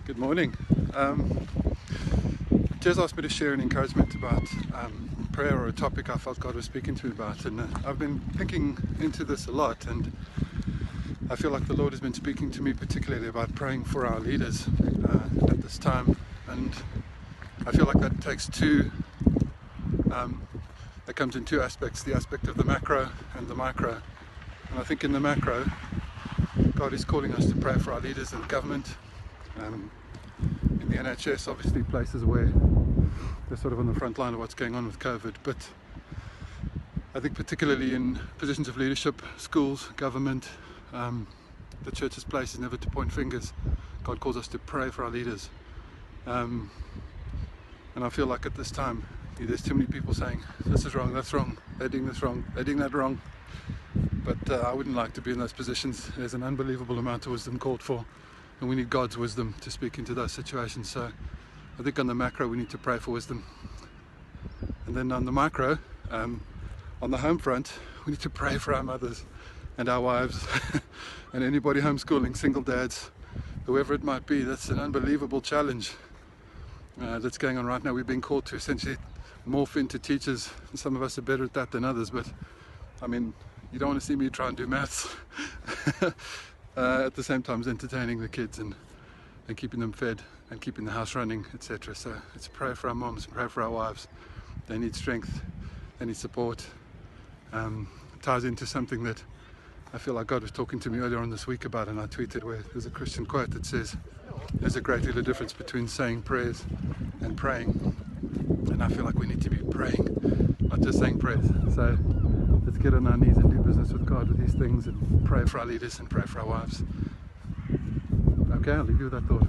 Good morning. Jez asked me to share an encouragement about prayer, or a topic I felt God was speaking to me about, and I've been thinking into this a lot, and I feel like the Lord has been speaking to me particularly about praying for our leaders at this time, and I feel like that takes that comes in two aspects: the aspect of the macro and the micro. And I think in the macro, God is calling us to pray for our leaders in government, in the NHS, obviously places where they're sort of on the front line of what's going on with COVID. But I think particularly in positions of leadership, schools, government, the church's place is never to point fingers. God calls us to pray for our leaders. And I feel like at this time, there's too many people saying, this is wrong, that's wrong, they're doing this wrong, they're doing that wrong. But I wouldn't like to be in those positions. There's an unbelievable amount of wisdom called for, and we need God's wisdom to speak into those situations. So I think on the macro we need to pray for wisdom, and then on the micro, on the home front, we need to pray for our mothers and our wives and anybody homeschooling, single dads, whoever it might be. That's an unbelievable challenge that's going on right now. We've been called to essentially morph into teachers. Some of us are better at that than others, but I mean, you don't want to see me try and do maths at the same time as entertaining the kids and keeping them fed and keeping the house running, etc. So it's pray for our moms, pray for our wives. They need strength, they need support. It ties into something that I feel like God was talking to me earlier on this week about, and I tweeted, where there's a Christian quote that says, there's a great deal of difference between saying prayers and praying. And I feel like we need to be praying, not just saying prayers. So let's get on our knees and do business with God with these things, and pray for our leaders and pray for our wives. Okay, I'll leave you with that thought.